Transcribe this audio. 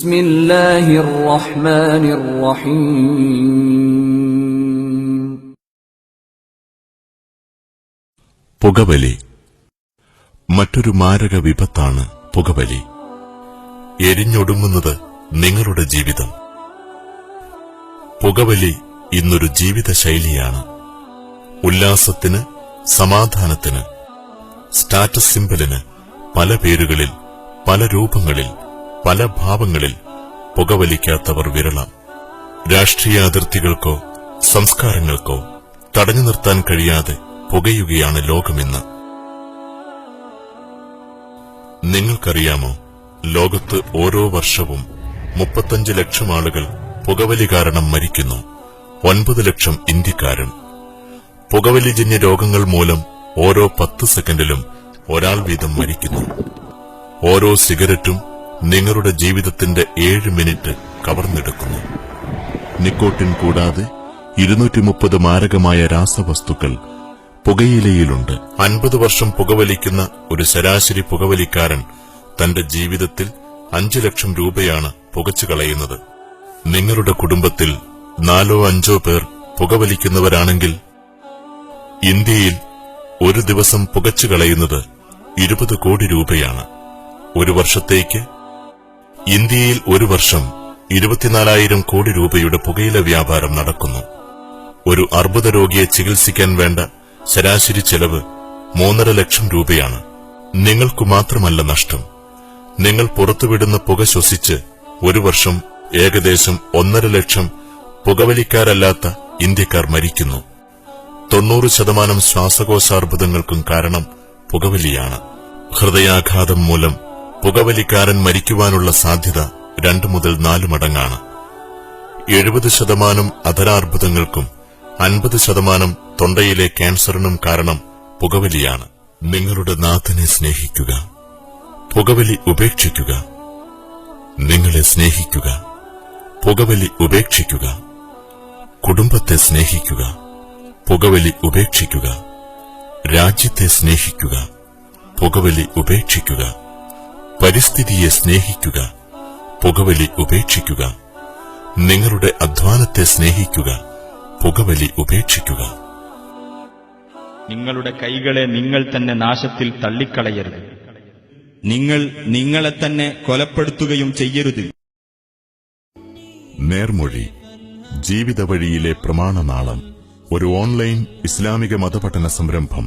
ബിസ്മില്ലാഹിർ റഹ്മാനിർ റഹീം. പുകവലി മറ്റൊരു മാരക വിപത്താണ് പുകവലി. എരിഞ്ഞൊടുങ്ങുന്നത് നിങ്ങളുടെ ജീവിതം. പുകവലി ഇന്നൊരു ജീവിത ശൈലിയാണ്. ഉല്ലാസത്തിന്, സമാധാനത്തിന്, സ്റ്റാറ്റസ് സിംബലിന് പല പേരുകളിൽ, പല രൂപങ്ങളിൽ, പല ഭാവങ്ങളിൽ പുകവലിക്കാത്തവർ വിരളം. രാഷ്ട്രീയ അതിർത്തികൾക്കോ സംസ്കാരങ്ങൾക്കോ തടഞ്ഞു നിർത്താൻ കഴിയാതെ പുകയുകയാണ് ലോകമിന്ന്. നിങ്ങൾക്കറിയാമോ, ലോകത്ത് ഓരോ വർഷവും 35 ലക്ഷം ആളുകൾ പുകവലി കാരണം മരിക്കുന്നു. 9 ലക്ഷം ഇന്ത്യക്കാരും. പുകവലിജന്യ രോഗങ്ങൾ മൂലം ഓരോ 10 സെക്കൻഡിലും ഒരാൾ വീതം മരിക്കുന്നു. ഓരോ സിഗരറ്റും നിങ്ങളുടെ ജീവിതത്തിന്റെ 7 മിനിറ്റ് കവർന്നെടുക്കുന്നു. നിക്കോട്ടിൻ കൂടാതെ 230 മാരകമായ രാസവസ്തുക്കൾ പുകയിലയിലുണ്ട്. 50 വർഷം പുകവലിക്കുന്ന ഒരു ശരാശരി പുകവലിക്കാരൻ തന്റെ ജീവിതത്തിൽ 5 ലക്ഷം രൂപയാണ് പുകച്ചു കളയുന്നത്. നിങ്ങളുടെ കുടുംബത്തിൽ 4-5 പേർ പുകവലിക്കുന്നവരാണെങ്കിൽ ഇന്ത്യയിൽ ഒരു ദിവസം പുകച്ചു കളയുന്നത് 20 കോടി രൂപയാണ്. ഒരു വർഷത്തേക്ക് ഇന്ത്യയിൽ ഒരു വർഷം 24,000 കോടി രൂപയുടെ പുകയില വ്യാപാരം നടക്കുന്നു. ഒരു അർബുദ രോഗിയെ ചികിത്സിക്കാൻ വേണ്ട ശരാശരി ചെലവ് 3.5 ലക്ഷം രൂപയാണ്. നിങ്ങൾക്കു മാത്രമല്ല നഷ്ടം. നിങ്ങൾ പുറത്തുവിടുന്ന പുക ശ്വസിച്ച് ഒരു വർഷം ഏകദേശം 1.5 ലക്ഷം പുകവലിക്കാരല്ലാത്ത ഇന്ത്യക്കാർ മരിക്കുന്നു. 90% ശ്വാസകോശാർബുദങ്ങൾക്കും കാരണം പുകവലിയാണ്. ഹൃദയാഘാതം മൂലം പുകവലിക്കാരൻ മരിക്കുവാനുള്ള സാധ്യത 2 മുതൽ 4 മടങ്ങാണ്. 70% അധരാർബുദങ്ങൾക്കും 50% തൊണ്ടയിലെ ക്യാൻസറിനും കാരണം പുകവലിയാണ്. നിങ്ങളുടെ നാഥനെ സ്നേഹിക്കുക, പുകവലി ഉപേക്ഷിക്കുക. നിങ്ങളെ സ്നേഹിക്കുക, പുകവലി ഉപേക്ഷിക്കുക. കുടുംബത്തെ സ്നേഹിക്കുക, പുകവലി ഉപേക്ഷിക്കുക. രാജ്യത്തെ സ്നേഹിക്കുക, പുകവലി ഉപേക്ഷിക്കുക. പരിസ്ഥിതിയെ സ്നേഹിക്കുക, പുകവലി ഉപേക്ഷിക്കുക. നിങ്ങളുടെ അധ്വാനത്തെ സ്നേഹിക്കുക, പുകവലി ഉപേക്ഷിക്കുക. നിങ്ങളുടെ കൈകളെ നിങ്ങൾ തന്നെ നാശത്തിൽ തള്ളിക്കളയരുത്. നിങ്ങൾ നിങ്ങളെ തന്നെ കൊലപ്പെടുത്തുകയും ചെയ്യരുത്. നേർമൊഴി, ജീവിത വഴിയിലെ പ്രമാണനാളം. ഒരു ഓൺലൈൻ ഇസ്ലാമിക മതപഠന സംരംഭം.